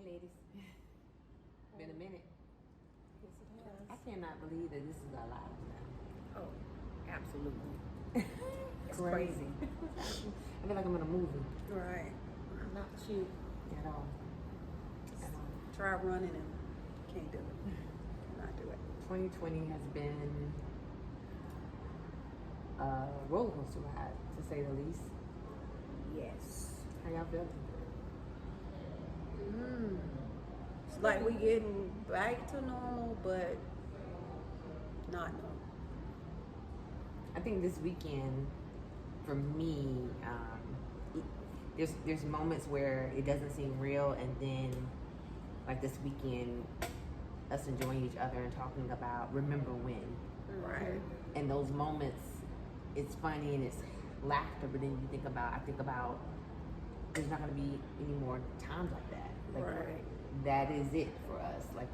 ladies. Been a minute. Yes, it has. I cannot believe that this is our lives now. Oh, absolutely. It's crazy. I feel like I'm in a movie. Right. Not you. At all. Try running and can't do it. Cannot do it. 2020 has been a roller coaster ride, to say the least. Yes. How y'all feeling? It's like we getting back to normal, but not normal. I think this weekend, for me, there's moments where it doesn't seem real, and then like this weekend, us enjoying each other and talking about remember when. Right. And those moments, it's funny and it's laughter, but then I think about there's not going to be any more times like that. Like, Right. That is it for us. Like,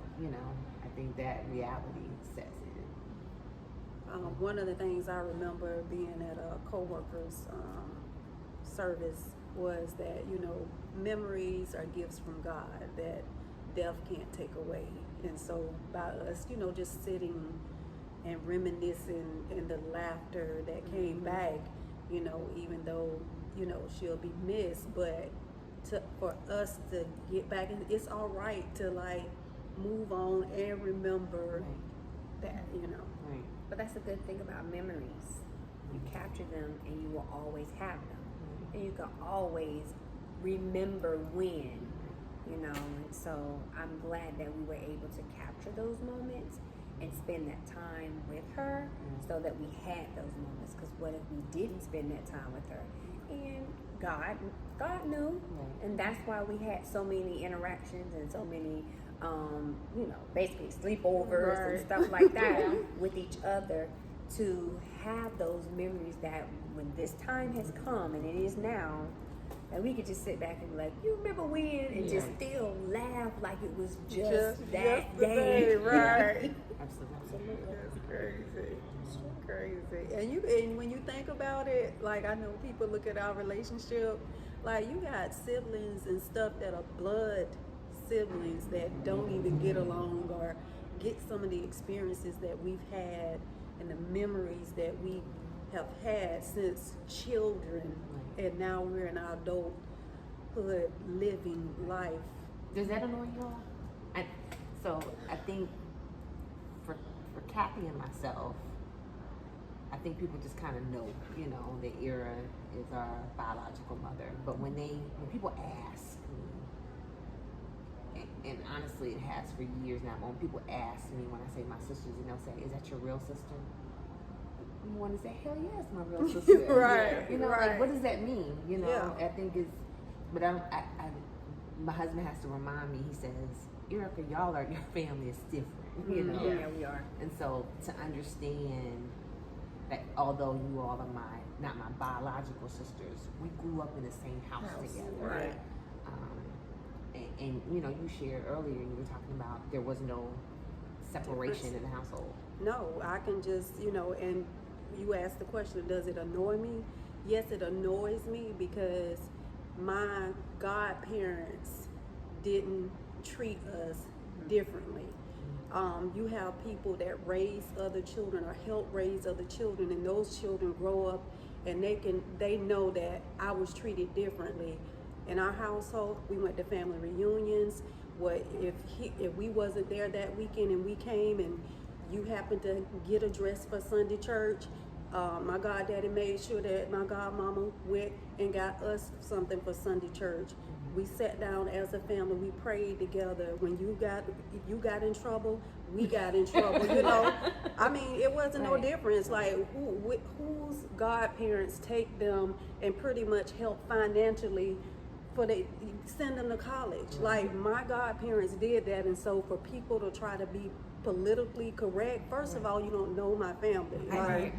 I think that reality sets in. One of the things I remember being at a coworker's service was that, memories are gifts from God that death can't take away. And so by us, just sitting and reminiscing and the laughter that came back, even though, she'll be missed, but for us to get back, and it's all right to like move on and remember that, Right. But that's the good thing about memories. You capture them and you will always have them. And you can always remember when, And so I'm glad that we were able to capture those moments and spend that time with her so that we had those moments. Because what if we didn't spend that time with her? And God knew. Right. And that's why we had so many interactions and so many basically sleepovers and stuff like that with each other, to have those memories that when this time has come, and it is now, that we could just sit back and be like, you remember when? And just still laugh like it was just that day. Right. Absolutely. That's crazy. It's crazy. And when you think about it, like, I know people look at our relationship, like, you got siblings and stuff that are blood siblings that don't even get along or get some of the experiences that we've had and the memories that we have had since children, and now we're in our adulthood living life. Does that annoy you all? I think for Kathy and myself, I think people just kind of know, the era is our biological mother. But when people ask me, and honestly, it has for years now. When people ask me, when I say my sisters, and they'll say, "Is that your real sister?" You want to say, "Hell yes, my real sister." Right. Like, what does that mean? Yeah. I think it's, but my husband has to remind me. He says, "Erica, your family is different." Yeah, we are. And so to understand that although you all are not my biological sisters, we grew up in the same house together. Right. And you shared earlier, you were talking about there was no separation in the household. No, I can just, and you asked the question, does it annoy me? Yes, it annoys me because my godparents didn't treat us differently. You have people that raise other children or help raise other children, and those children grow up and they know that I was treated differently. In our household, we went to family reunions. If we wasn't there that weekend and we came and you happened to get a dress for Sunday church, my goddaddy made sure that my godmama went and got us something for Sunday church. We sat down as a family. We prayed together. When you got in trouble, we got in trouble. I mean, it wasn't no difference. Like whose godparents take them and pretty much help financially send them to college. Like my godparents did that, and so for people to try to be politically correct, first of all, you don't know my family. Like,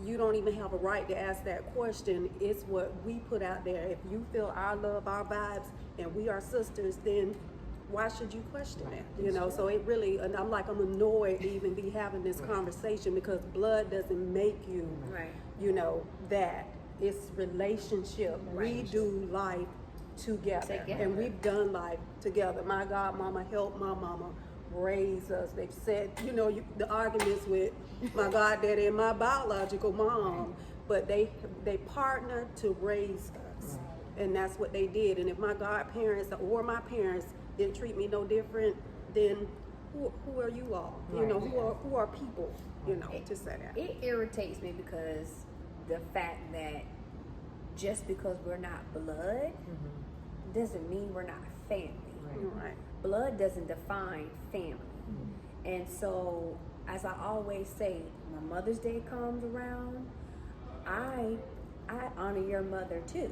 you don't even have a right to ask that question. It's what we put out there. If you feel our love, our vibes, and we are sisters, then why should you question that? So it really, and I'm annoyed to even be having this conversation, because blood doesn't make you, that. It's relationship. We do life together. Together. And we've done life together. My godmama helped my mama raise us. They've said, the arguments with my goddaddy and my biological mom, but they partnered to raise us. And that's what they did. And if my godparents or my parents didn't treat me no different, then who are you all? Who are people, to say that. It irritates me because the fact that just because we're not blood doesn't mean we're not family. Right. Blood doesn't define family. And so, as I always say, when Mother's Day comes around, I honor your mother too,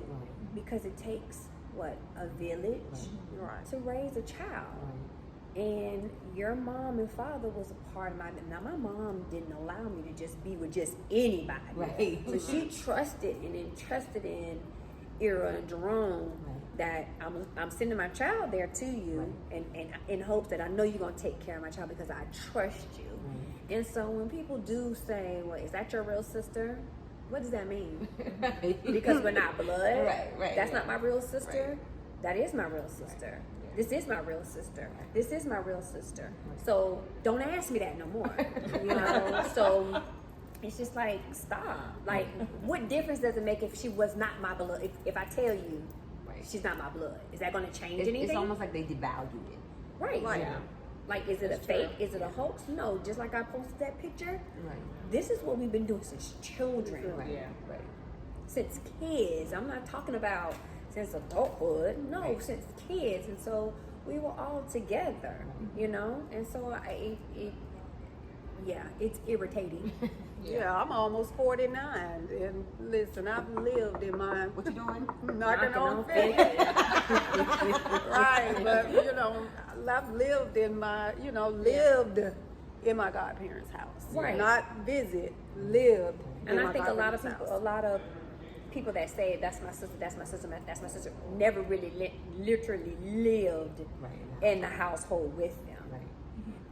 because it takes a village Right. to raise a child. And your mom and father was a part of my. Now my mom didn't allow me to just be with just anybody. Right. So she trusted and entrusted in Ira and Jerome that I'm sending my child there to you, and in hopes that I know you're gonna take care of my child because I trust you. And so when people do say, "Well, is that your real sister?" What does that mean? Because we're not blood. Right. That's not my real sister. That is my real sister. This is my real sister. This is my real sister. So don't ask me that no more. So it's just like, stop. Like, what difference does it make if she was not my blood? If I tell you she's not my blood, is that going to change anything? It's almost like they devalue it. Right. Yeah. Like, is it That's a fake? true. Is it a hoax? No. Just like I posted that picture. Right. This is what we've been doing since children. Yeah. Right. Since kids. I'm not talking about since adulthood. No, since kids. And so we were all together, and so it's irritating. Yeah, I'm almost 49, and listen, I've lived in my What you doing? knocking on 50. Right, but I've lived in my lived in my godparents' house. Right. Not visit, lived. And in I my think a lot of godparents' people that say that's my sister, never really literally lived in the household with them. Right.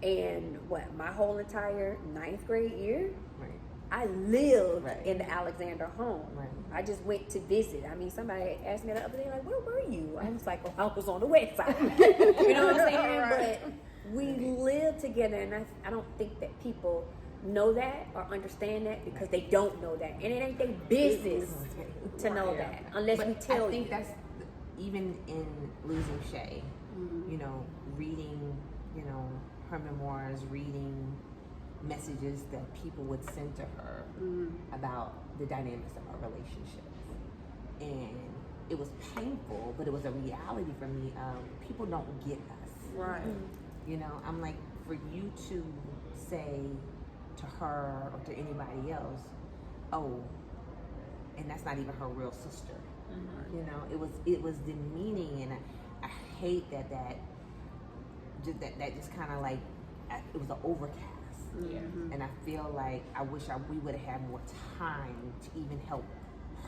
And my whole entire 9th grade year, Right. I lived Right. in the Alexander home. Right. I just went to visit. I mean, somebody asked me the other day, like, where were you? I was like, I was on the west side. You know what I'm saying? Right. But we lived together, and I don't think that people know that or understand that because they don't know that. And it ain't their business to know that unless we tell I think you. that's even in losing Shay, reading, her memoirs, reading messages that people would send to her about the dynamics of our relationship. And it was painful, but it was a reality for me of people don't get us. Right. I'm like, for you to say to her or to anybody else, oh, and that's not even her real sister. It was demeaning, and I hate that just kind of like, it was an overcast. Yeah. And I feel like I wish we would have had more time to even help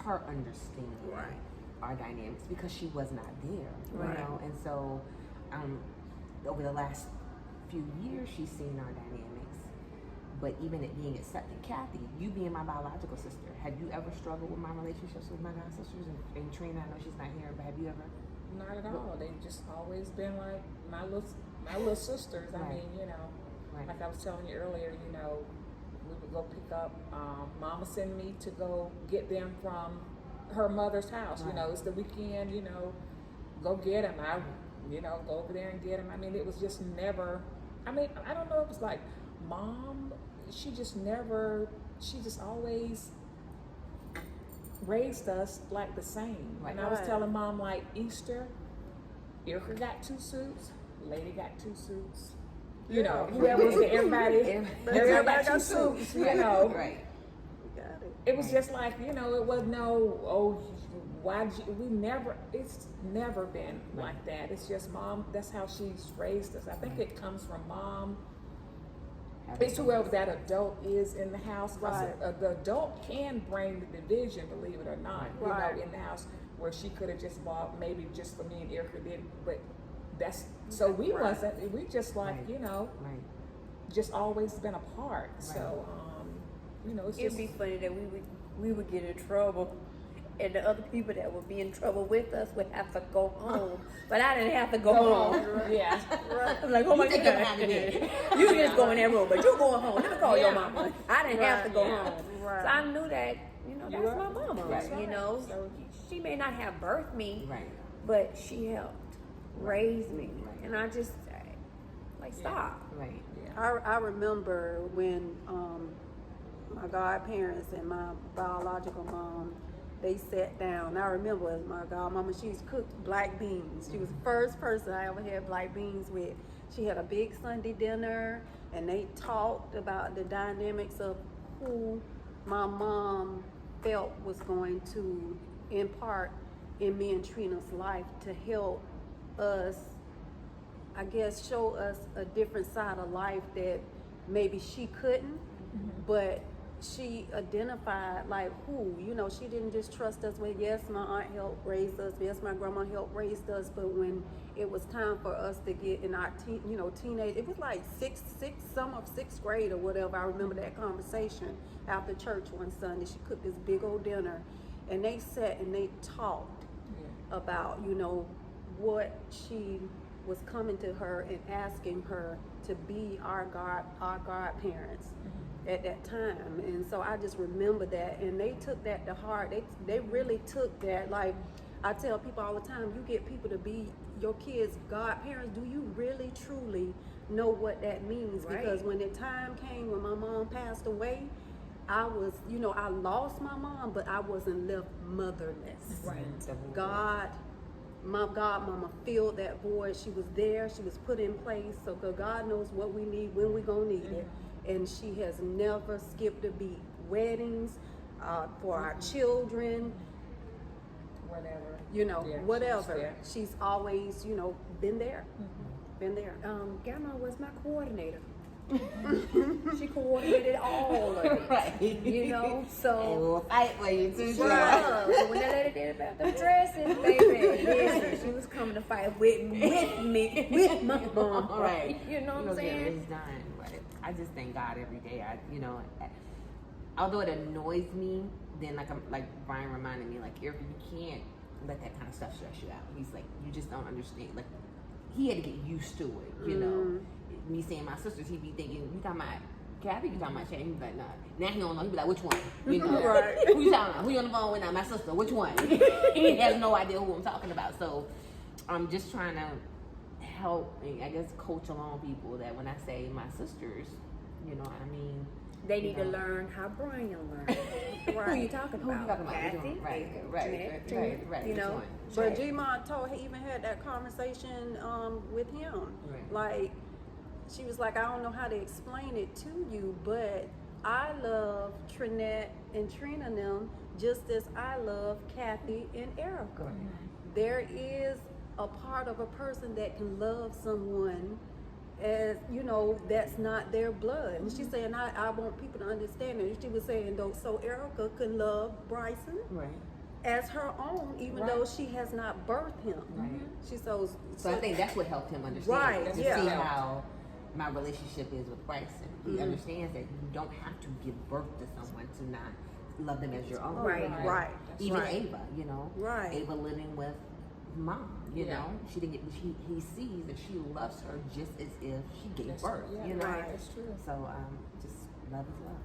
her understand our dynamics because she was not there. And so over the last few years she's seen our dynamics. But even it being accepted, Kathy, you being my biological sister, have you ever struggled with my relationships with my god sisters? And Trina, I know she's not here, but have you ever? Not at all. They've just always been like my little sisters. I Right. mean, Right. like I was telling you earlier, we would go pick up. Mama send me to go get them from her mother's house. Right. It's the weekend. Go get them. I, go over there and get them. I mean, it was just never. I mean, I don't know. It was like mom. She just always raised us like the same. Right. And I was Right. telling mom, like, Easter, Erica got 2 suits, Lady got 2 suits. Whoever was there, everybody got 2 suits, Right. Got it. It was just like, it was it's never been like that. It's just mom, that's how she's raised us. I think it comes from mom. It's whoever that adult is in the house. Right. The adult can bring the division, believe it or not, Right. in the house where she could have just bought maybe just for me and Erica did, but that's, so we Right. wasn't, we just like, Right. just always been apart. So, it's It'd just, be funny that we would get in trouble and the other people that would be in trouble with us would have to go home. But I didn't have to go home. Yeah. I'm like, oh my You take God. your mind to bed. You can just go in that room, but you're going home. Let me call your mama. I didn't have to go Yeah. home. Right. So I knew that, that's my mama. Right. You know, so she may not have birthed me, Right. but she helped raise me. And I just, like, stop. Right. I remember when my godparents and my biological mom, they sat down. I remember my godmama, she used to cook black beans. She was the first person I ever had black beans with. She had a big Sunday dinner, and they talked about the dynamics of who my mom felt was going to impart in me and Trina's life to help us, I guess, show us a different side of life that maybe she couldn't, but she identified like who, she didn't just trust us with, yes, my aunt helped raise us, yes, my grandma helped raise us, but when it was time for us to get in our teenage, it was like some of sixth grade or whatever. I remember that conversation after church one Sunday. She cooked this big old dinner, and they sat and they talked about, what she was coming to her and asking her to be our godparents at that time. And so I just remember that, and they took that to heart. They really took that. Like I tell people all the time, you get people to be your kids' godparents, do you really truly know what that means? Right. Because when the time came when my mom passed away, I was, I lost my mom, but I wasn't left motherless. Right. My godmama filled that void. She was there. She was put in place. So God knows what we need, when we're going to need it. And she has never skipped a beat. Weddings, for our children, Whatever. whatever. She's always, been there. Been there. Grandma was my coordinator. She coordinated all of it. Right. So And we'll fight for you too. she was. So when that lady did about the dresses, baby, listen, she was coming to fight with me, with my mom. Right. You know what I'm Get saying? this done. But I just thank God every day. Although it annoys me, then like Brian reminded me, like, Erica, you can't let that kind of stuff stress you out. He's like, you just don't understand. Like, he had to get used to it, you know. Me seeing my sisters, he'd be thinking, you talking about Kathy, you talking about Shay? He'd be like, nah. Now he don't know. He'd be like, which one? You know, Right. Who you talking about? Who you on the phone with now? My sister. Which one? He has no idea who I'm talking about. So I'm just trying to help, I guess, coach along people that when I say my sisters, I mean, They need to learn how Brian learned. Who you talking Who you about? talking about? Kathy? Right. You Which know? one? But G-Mon he even had that conversation with him. Right. Like, she was like, I don't know how to explain it to you, but I love Trinette and Trina and them just as I love Kathy and Erica. Right. There is a part of a person that can love someone as, that's not their blood. And she's saying, I want people to understand it. She was saying, though, so Erica can love Bryson Right. as her own, even though she has not birthed him. Right. She's So I think that's what helped him understand. Right, To yeah. see how my relationship is with Bryson. He understands that you don't have to give birth to someone to not love them as your own. Right. Right. Even Right. Ava, Right. Ava living with mom, you know, she didn't get. He sees that she loves her just as if she gave That's birth. true. Yeah, You know. right. That's true. So just love is love.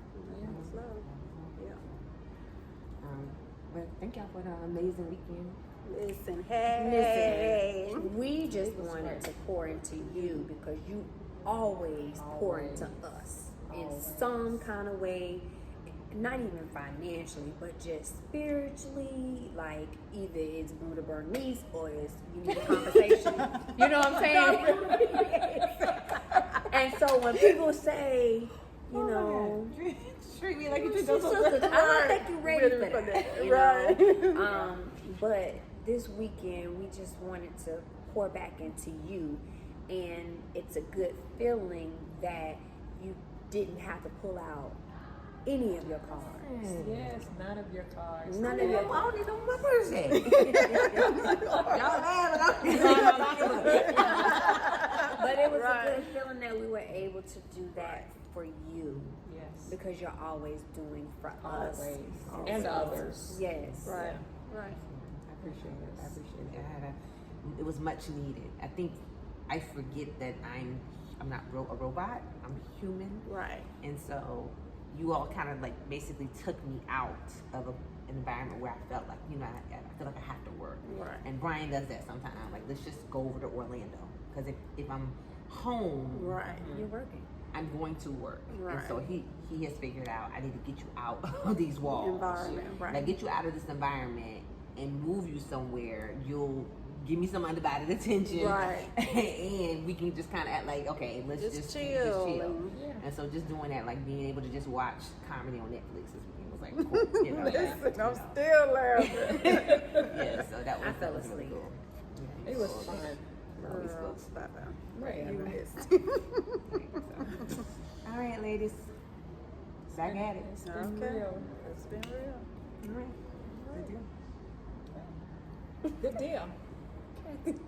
Yeah. It's love. Yeah. But thank y'all for the amazing weekend. Listen, hey. Listen, we just wanted to pour into you because you always pour into us in some kind of way, not even financially, but just spiritually. Like either it's Buddha Bernice or it's you need a conversation. You know what I'm saying? And so when people say, Treat me like you sisters, I don't think you're ready for that. You know? Right. But this weekend, we just wanted to pour back into you, and it's a good feeling that you didn't have to pull out any of your cards. Yes, none of your cards. None of your I cards. don't even know my birthday. Y'all laughing. But it was Right. a good feeling that we were able to do that for you Yes. because you're always doing for us. Always. And others. Yes. Right. Right. I appreciate it. I appreciate it. It was much needed. I think I forget that I'm not a robot. I'm human. Right. And so you all kind of like basically took me out of an environment where I felt like, you know, I feel like I have to work. Right. And Brian does that sometimes. Like, let's just go over to Orlando. Because if I'm home, Right. You're working. I'm going to work. Right. And so he has figured out, I need to get you out of these walls. Environment, right. Like, get you out of this environment and move you somewhere. You'll give me some undivided attention. Right. And we can just kind of act like, okay, let's just chill. and- Yeah. And so just doing that, like being able to just watch comedy on Netflix this weekend was like cool. You know? Listen, I'm still laughing. Yeah, so that was, I fell that was really asleep. cool. Yeah, It was so- fun. Always Girl, goes. stop it. Right. You missed. All right, ladies. Back at it. It's been Okay. real. It's been real. All right. Good deal. Good deal.